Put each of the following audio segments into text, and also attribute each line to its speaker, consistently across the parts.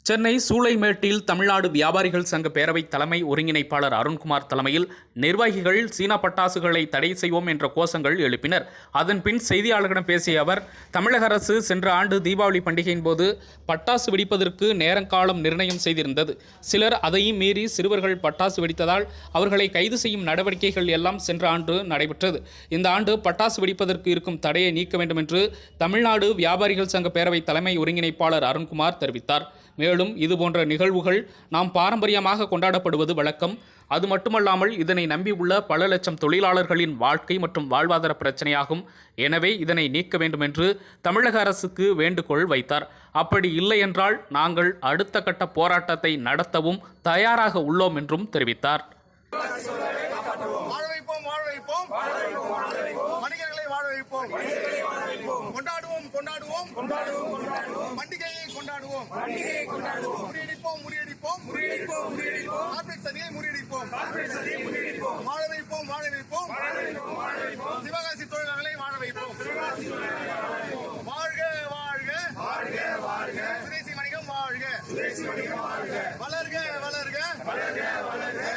Speaker 1: சென்னை சூளைமேட்டில் தமிழ்நாடு வியாபாரிகள் சங்க பேரவை தலைமை ஒருங்கிணைப்பாளர் அருண்குமார் தலைமையில் நிர்வாகிகள் சீன பட்டாசுகளை தடை செய்வோம் என்ற கோஷங்கள் எழுப்பினர். அதன்பின் செய்தியாளர்களிடம் பேசிய அவர், தமிழக அரசு சென்ற ஆண்டு தீபாவளி பண்டிகையின் போது பட்டாசு வெடிப்பதற்கு நேரங்காலம் நிர்ணயம் செய்திருந்தது. சிலர் அதையும் மீறி சிறுவர்கள் பட்டாசு வெடித்ததால் அவர்களை கைது செய்யும் நடவடிக்கைகள் எல்லாம் சென்ற ஆண்டு நடைபெற்றது. இந்த ஆண்டு பட்டாசு வெடிப்பதற்கு இருக்கும் தடையை நீக்க வேண்டும் என்று தமிழ்நாடு வியாபாரிகள் சங்க பேரவை தலைமை ஒருங்கிணைப்பாளர் அருண்குமார் தெரிவித்தார். மேலும் இதுபோன்ற நிகழ்வுகள் நாம் பாரம்பரியமாக கொண்டாடப்படுவது வழக்கம். அது மட்டுமல்லாமல் இதனை நம்பியுள்ள பல லட்சம் தொழிலாளர்களின் வாழ்க்கை மற்றும் வாழ்வாதார பிரச்சனையாகும். எனவே இதனை நீக்க வேண்டும் என்று தமிழக அரசுக்கு வேண்டுகோள் வைத்தார். அப்படி இல்லை என்றால் நாங்கள் அடுத்த கட்ட போராட்டத்தை நடத்தவும் தயாராக உள்ளோம் என்றும் தெரிவித்தார்.
Speaker 2: பண்டிகையை கொண்டாடுவோம், முறியடிப்போம், கார்ப்பரேட் சதியை முறியடிப்போம், வாழ வைப்போம், சிவகாசி தொழிலாளர்களை வாழ வைப்போம். வாழ்க வாழ்க, சுதேசி வணிகம் வாழ்க, வளர்க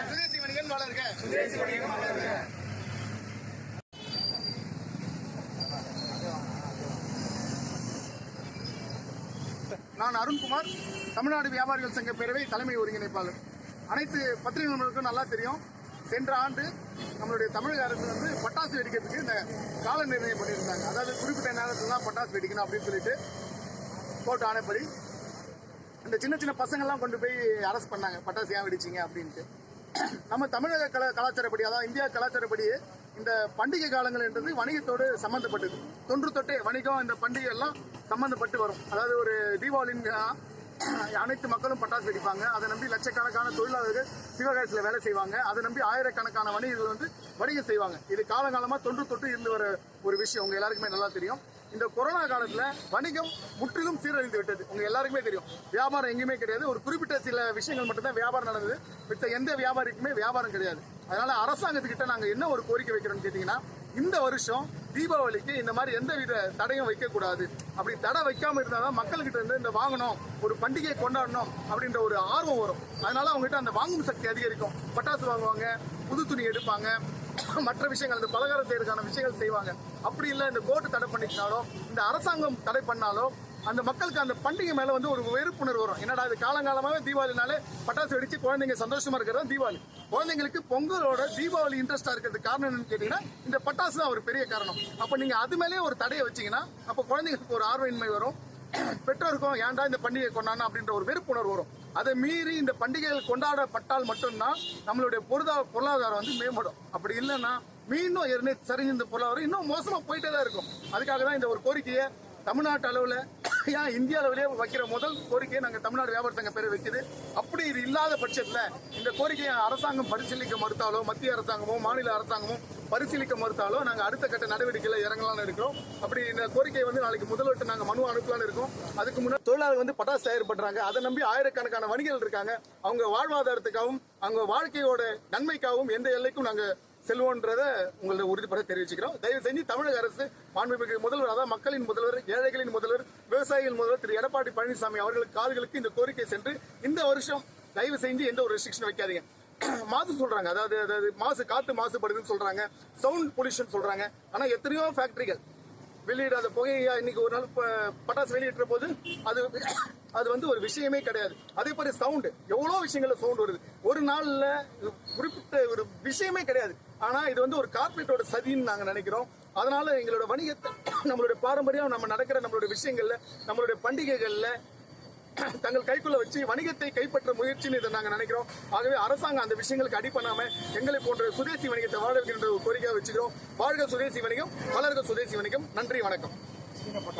Speaker 2: சுதேசி வணிகம் வளர்க. நான் அருண்குமார், தமிழ்நாடு வியாபாரிகள் சங்க பேரவை தலைமை ஒருங்கிணைப்பாளர். அனைத்து பத்திரிகை நண்பர்களுக்கும் நல்லா தெரியும், சென்ற ஆண்டு நம்மளுடைய தமிழக அரசு பட்டாசு வெடிக்கிறதுக்கு இந்த கால நிர்ணயம் பண்ணியிருந்தாங்க. அதாவது குறிப்பிட்ட நேரத்தில் தான் பட்டாசு வெடிக்கணும் அப்படின்னு சொல்லிட்டு கோர்ட் ஆணைப்படி இந்த சின்ன சின்ன பசங்கள்லாம் கொண்டு போய் அரெஸ்ட் பண்ணாங்க, பட்டாசு ஏன் வெடிச்சிங்க அப்படின்ட்டு. நம்ம தமிழக கலாச்சாரப்படி, அதாவது இந்தியா கலாச்சாரப்படி இந்த பண்டிகை காலங்கள் என்றது வணிகத்தோடு சம்பந்தப்பட்டது. தொன்று தொட்டே வணிகம் இந்த பண்டிகை எல்லாம் சம்பந்தப்பட்டு வரும். அதாவது ஒரு தீபாவளின்னு அனைத்து மக்களும் பட்டாசு வெடிப்பாங்க. அதை நம்பி லட்சக்கணக்கான தொழிலாளர்கள் சிவகாசியில் வேலை செய்வாங்க. அதை நம்பி ஆயிரக்கணக்கான வணிகர்கள் வணிகம் செய்வாங்க. இது காலகாலமாக தொன்று தொட்டு இருந்து வர ஒரு விஷயம் உங்க எல்லாருக்குமே நல்லா தெரியும். இந்த கொரோனா காலத்துல வணிகம் முற்றிலும் சீரழிந்து விட்டது. உங்க எல்லாருக்குமே தெரியும், வியாபாரம் எங்கேயுமே கிடையாது. ஒரு குறிப்பிட்ட சில விஷயங்கள் மட்டும்தான் வியாபாரம் நடந்தது. மற்ற எந்த வியாபாரிக்குமே வியாபாரம் கிடையாது. அதனால அரசாங்கத்துக்கிட்ட நாங்க என்ன ஒரு கோரிக்கை வைக்கிறோம்னு கேட்டீங்கன்னா, இந்த வருஷம் தீபாவளிக்கு இந்த மாதிரி எந்தவித தடையும் வைக்கக்கூடாது. அப்படி தடை வைக்காம இருந்தாதான் மக்கள்கிட்ட இருந்து இந்த வாங்கணும், ஒரு பண்டிகையை கொண்டாடணும் அப்படின்ற ஒரு ஆர்வம் வரும். அதனால அவங்ககிட்ட அந்த வாங்கும் சக்தி அதிகரிக்கும். பட்டாசு வாங்குவாங்க, புது துணி எடுப்பாங்க, மற்ற விஷயங்கள் இந்த பலகாரம் செய்யறதுக்கான விஷயங்கள் செய்வாங்க. அப்படி இல்லை, இந்த கோர்ட்டு தடை பண்ணிக்கிட்டாலோ இந்த அரசாங்கம் தடை பண்ணாலோ அந்த மக்களுக்கு அந்த பண்டிகை மேல ஒரு வெறுப்புணர்வு வரும். என்னடா இது காலங்காலமாவே தீபாவளினாலே பட்டாசு வெடிச்சு குழந்தைங்க சந்தோஷமா இருக்கிறதா தீபாவளி. குழந்தைங்களுக்கு பொங்கலோட தீபாவளி இன்ட்ரெஸ்டா இருக்கிறது காரணம் என்னன்னு கேட்டீங்கன்னா, இந்த பட்டாசு தான் ஒரு பெரிய காரணம். அப்ப நீங்க அது மேலேயே ஒரு தடையை வச்சீங்கன்னா அப்ப குழந்தைங்களுக்கு ஒரு ஆர்வமின்மை வரும். பெற்றோருக்கும் ஏன்டா இந்த பண்டிகை கொண்டாடணும் அப்படின்ற ஒரு வெறுப்புணர்வு வரும். அதை மீறி இந்த பண்டிகைகள் கொண்டாடப்பட்டால் மட்டும்தான் நம்மளுடைய பொருளாதாரம் மேம்படும். அப்படி இல்லைன்னா மீண்டும் சரிஞ்ச பொருளாதாரம் இன்னும் மோசமா போயிட்டே தான் இருக்கும். அதுக்காக தான் இந்த ஒரு கோரிக்கையை தமிழ்நாட்டு அளவில், ஏன் இந்திய அளவிலே வைக்கிற முதல் கோரிக்கையை நாங்கள் தமிழ்நாடு வியாபார சங்க பேரை வைக்குது. அப்படி இது இல்லாத பட்சத்தில் இந்த கோரிக்கையை அரசாங்கம் பரிசீலிக்க மறுத்தாலோ, மத்திய அரசாங்கமோ மாநில அரசாங்கமோ பரிசீலிக்க மறுத்தாலோ நாங்கள் அடுத்த கட்ட நடவடிக்கையில் இறங்கலாம்னு இருக்கோம். அப்படி இந்த கோரிக்கையை நாளைக்கு முதல்வர்கிட்ட நாங்கள் மனு அனுப்பலான்னு இருக்கோம். அதுக்கு முன்னாடி தொழிலாளர்கள் பட்டாசு தயார் பண்றாங்க. அதை நம்பி ஆயிரக்கணக்கான வணிகர்கள் இருக்காங்க. அவங்க வாழ்வாதாரத்துக்காகவும் அவங்க வாழ்க்கையோட நன்மைக்காகவும் எந்த எல்லைக்கும் நாங்கள் செல்வோன்றதை உங்களோட உறுதிப்பட தெரிவிச்சுக்கிறோம். தயவு செஞ்சு தமிழக அரசு, மாண்புமிகு முதல்வர், அதாவது மக்களின் முதல்வர், ஏழைகளின் முதல்வர், விவசாயிகள் முதல்வர் திரு எடப்பாடி பழனிசாமி அவர்களுக்கு காதுகளுக்கு இந்த கோரிக்கை சென்று இந்த வருஷம் தயவு செஞ்சு எந்த ஒரு ரெஸ்ட்ரிக்ஷன் வைக்காதீங்க. மாசு சொல்றாங்க, அதாவது மாசு, காத்து மாசுபடுதுன்னு சொல்றாங்க, சவுண்ட் பொல்யூஷன் சொல்றாங்க. ஆனா எத்தனையோ ஃபேக்டரிகள் வெளியிடாத புகையா இன்னைக்கு ஒரு நாள் பட்டாசு வெளியிட்ட போது அது ஒரு விஷயமே கிடையாது. அதே மாதிரி சவுண்டு, எவ்வளோ விஷயங்கள்ல சவுண்ட் வருது. ஒரு நாள்ல குறிப்பிட்ட ஒரு விஷயமே கிடையாது. ஆனா இது ஒரு கார்பரேட்டோட சதின்னு நாங்க நினைக்கிறோம். அதனால எங்களோட வணிகத்தை, நம்மளுடைய பாரம்பரியம், நம்ம நடக்கிற நம்மளுடைய விஷயங்கள்ல, நம்மளுடைய பண்டிகைகள்ல தங்கள் கைக்குள்ள வச்சு வணிகத்தை கைப்பற்ற முயற்சின்னு இதை நாங்க நினைக்கிறோம். ஆகவே அரசாங்கம் அந்த விஷயங்களுக்கு அடி பண்ணாம எங்களை போன்ற சுதேசி வணிகத்தை வாழ வைக்கின்ற ஒரு கோரிக்கையை வச்சுக்கிறோம். வாழ்க சுதேசி வணிகம், வளர்க சுதேசி வணிகம். நன்றி, வணக்கம்.